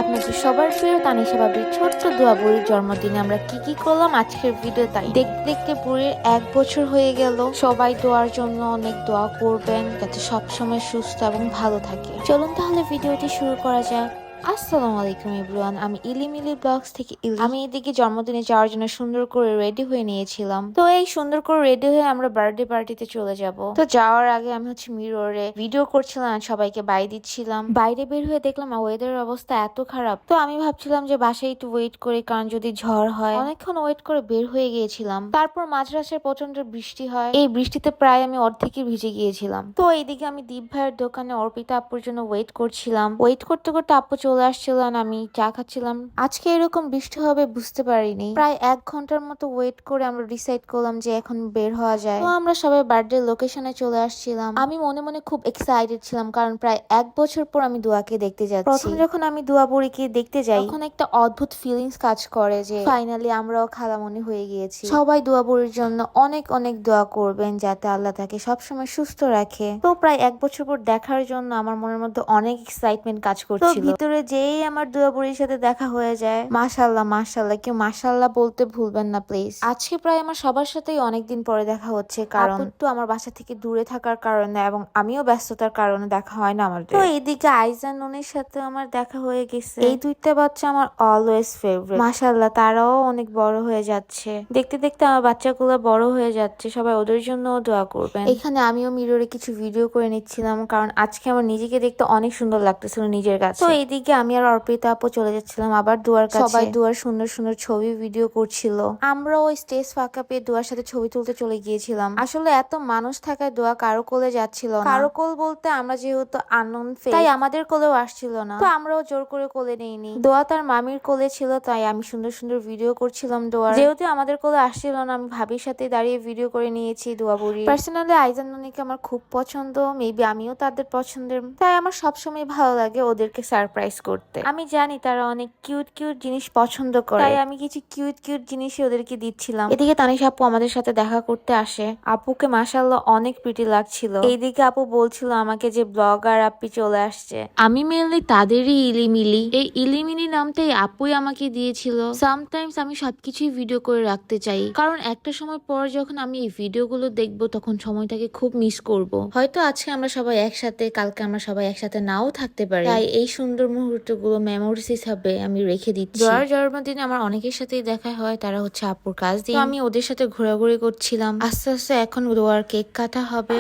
আপনাদের সবার প্রিয় তানিশা বাবির ছোট্ট দোয়া বুড়ির জন্মদিনে আমরা কি করলাম আজকের ভিডিও তাই দেখতে দেখতে বুড়ির 1 বছর হয়ে গেল। সবাই দোয়ার জন্য অনেক দোয়া করবেন যাতে সবসময় সুস্থ এবং ভালো থাকে। চলুন তাহলে ভিডিওটি শুরু করা যাক। আসসালামু আলাইকুম এভরিওয়ান, আমি ইলিমিলি ব্লগস থেকে আমি এদিকে জন্মদিনে যাওয়ার জন্য সুন্দর করে রেডি হয়ে নিয়েছিলাম। তো এই সুন্দর করে রেডি হয়ে আমরা বার্থডে পার্টিতে চলে যাব। তো যাওয়ার আগে আমি মিররে ভিডিও করছিলাম আর সবাইকে বাই দিচ্ছিলাম। বাইরে বের হয়ে দেখলাম ওয়েদারের অবস্থা এত খারাপ, তো আমি ভাবছিলাম যে বাসায় একটু ওয়েট করে, কারণ যদি ঝড় হয়। অনেকক্ষণ ওয়েট করে বের হয়ে গিয়েছিলাম। তারপর মাঝরাতের প্রচন্ড বৃষ্টি হয়, এই বৃষ্টিতে প্রায় আমি অর্ধেকই ভিজে গিয়েছিলাম। তো এইদিকে আমি দীপ ভাইয়ের দোকানে অর্পিতা আপুর জন্য ওয়েট করছিলাম। ওয়েট করতে করতে আপু চলে আসছিল, আমি চা খাচ্ছিলাম। আজকে এরকম বৃষ্টি হবে বুঝতে পারিনি। প্রায় 1 ঘন্টার মতো ওয়েট করে আমরা ডিসাইড করলাম যে এখন বের হওয়া যায়। তো আমরা সবাই বার্থডে লোকেশনে চলে আসছিলাম। আমি মনে মনে খুব এক্সাইটেড ছিলাম, কারণ প্রায় 1 বছর পর আমি দুয়াকে দেখতে যাচ্ছি। প্রথম যখন আমি দুয়া বুড়িকে দেখতে যাই তখন একটা অদ্ভুত ফিলিংস কাজ করে যে ফাইনালি আমরাও খালামণি হয়ে গিয়েছি। সবাই দুয়া বুড়ির জন্য অনেক অনেক দোয়া করবেন যাতে আল্লাহ তাকে সবসময় সুস্থ রাখে। তো প্রায় 1 বছর পর দেখার জন্য আমার মনের মধ্যে অনেক এক্সাইটমেন্ট কাজ করছিল। ভিতরে যেই আমার দুয়া বুড়ির সাথে দেখা হয়ে যায়, মাশাআল্লাহ মাশাআল্লাহ, কেউ মাশাআল্লাহ বলতে ভুলবেন না প্লিজ। আজকে প্রায় আমার সবার সাথেই অনেকদিন পরে দেখা হচ্ছে, কারণ তো আমার বাসা থেকে দূরে থাকার কারণে এবং আমিও ব্যস্ততার কারণে দেখা হয় না আমাদের। তো এইদিকে আইজান ননির সাথে আমার দেখা হয়ে গেছে। এই দুইটা বাচ্চা আমার অলওয়েজ ফেভারিট। মাশাআল্লাহ, তারাও অনেক বড় হয়ে যাচ্ছে। দেখতে দেখতে আমার বাচ্চাগুলো বড় হয়ে যাচ্ছে, সবাই ওদের জন্য দোয়া করবেন। এখানে আমিও মিররে কিছু ভিডিও করে নিচ্ছিলাম, কারণ আজকে আমার নিজেকে দেখতে অনেক সুন্দর লাগতেছিল নিজের কাছে। তো এইদিকে আমি আর অর্পিতা আপু চলে যাচ্ছিলাম আবার দুয়ার কাছে। সবাই দুয়ার সুন্দর সুন্দর ছবি ভিডিও করছিল। আমরা ওই স্টেজ ফাঁকা পেয়ে দুয়ার সাথে ছবি তুলতে চলে গিয়েছিলাম। আসলে এত মানুষ থাকায় দোয়া কারো কোলে যাচ্ছিল না। কারো কোল বলতে আমরা যেহেতু আনন্দ তাই আমাদের কোলেও আসছিল না, তো আমরাও জোর করে কোলে নেইনি। দোয়া তার মামির কোলে ছিল, তাই আমি সুন্দর সুন্দর ভিডিও করছিলাম দোয়ার। যেহেতু আমাদের কোলে আসছিল না, আমি ভাবির সাথে দাঁড়িয়ে ভিডিও করে নিয়েছি দোয়া বুড়ি। পার্সোনালি আইজান ননিকে আমার খুব পছন্দ, মেবি আমিও তাদের পছন্দের, তাই আমার সবসময় ভালো লাগে ওদেরকে সারপ্রাইজ করতে। আমি জানি তারা অনেক কিউট কিউট জিনিস পছন্দ করে, তাই আমি কিছু কিউট কিউট জিনিসই ওদেরকে দিচ্ছিলাম। এদিকে তানিশা আপু আমাদের সাথে দেখা করতে আসে। আপুকে মাশাআল্লাহ অনেক প্রিটি লাগছিল। এইদিকে আপু বলছিল আমাকে যে ব্লগার আপি চলে আসছে। আমি মেনলি তাদেরই ইলিমিলি, এই ইলিমিলি নামটাই আপুই আমাকে দিয়েছিল। সামটাইমস আমি সবকিছুই ভিডিও করে রাখতে চাই, কারণ একটা সময় পর যখন আমি এই ভিডিওগুলো দেখবো তখন সময়টাকে খুব মিস করব। হয়তো আজকে আমরা সবাই একসাথে, কালকে আমরা সবাই একসাথে নাও থাকতে পারি, তাই এই সুন্দর মুহূর্তগুলো মেমোরিজ হিসাবে আমি রেখে দিচ্ছি। দোয়ার জন্মদিনে আমার অনেকের সাথেই দেখা হয়, তারা হচ্ছে আপুর কাজ দিয়ে। আমি ওদের সাথে ঘোরাঘুরি করছিলাম। আস্তে আস্তে এখন দোয়ার কেক কাটা হবে।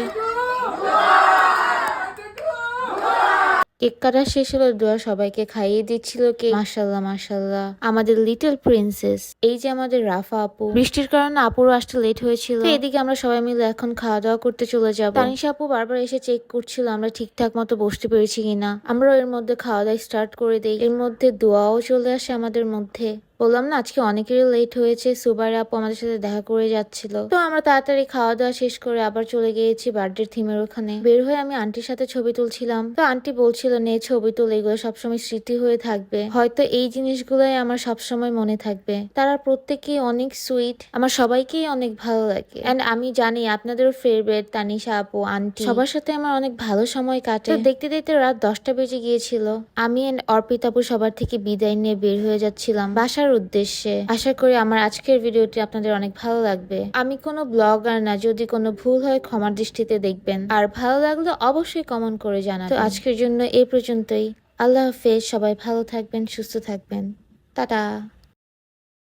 কেক কাটা শেষ হলো, দোয়া সবাইকে খাইয়ে দিচ্ছিল কেক। মাশাআল্লাহ মাশাআল্লাহ, আমাদের লিটল প্রিন্সেস। এই যে আমাদের রাফা আপু, বৃষ্টির কারণে আপুরও আসতে লেট হয়েছিল। এদিকে আমরা সবাই মিলে এখন খাওয়া দাওয়া করতে চলে যাব। তানিশা আপু বারবার এসে চেক করছিল আমরা ঠিকঠাক মতো বসতে পেরেছি কিনা। আমরা এর মধ্যে খাওয়া দাওয়া স্টার্ট করে দেই। এর মধ্যে দোয়াও চলে আসে আমাদের মধ্যে। বললাম না আজকে অনেকেরই লেট হয়েছে। সুবাইর আপু আমাদের সাথে দেখা করে যাচ্ছিল, তো আমরা তাড়াতাড়ি খাওয়া দাওয়া শেষ করে আবার চলে গিয়েছি বার্থডে থিমের ওখানে। বের হয়ে আমি আন্টির সাথে ছবি তুলছিলাম, তো আন্টি বলছিল নে ছবি তুল, এগুলো সবসময় স্মৃতি হয়ে থাকবে। হয়তো এই জিনিসগুলোই আমার সবসময় মনে থাকবে। তারা প্রত্যেকেই অনেক সুইট, আমার সবাইকেই অনেক ভালো লাগে। এন্ড আমি জানি আপনাদেরও ফেভারিট তানিশা আপু, আন্টি, সবার সাথে আমার অনেক ভালো সময় কাটে। দেখতে দেখতে রাত 10টা বেজে গিয়েছিল। আমি এন্ড অর্পিতা আপু সবার থেকে বিদায় নিয়ে বের হয়ে যাচ্ছিলাম বাসার উদ্দেশ্যে। আশা করি আমার আজকের ভিডিওটি আপনাদের অনেক ভালো লাগবে। আমি কোনো ব্লগার না, যদি কোনো ভুল হয় ক্ষমার দৃষ্টিতে দেখবেন, আর ভালো লাগলে অবশ্যই কমেন্ট করে জানাবেন। তো আজকের জন্য এই পর্যন্তই। আল্লাহ হাফেজ, সবাই ভালো থাকবেন, সুস্থ থাকবেন, টাটা।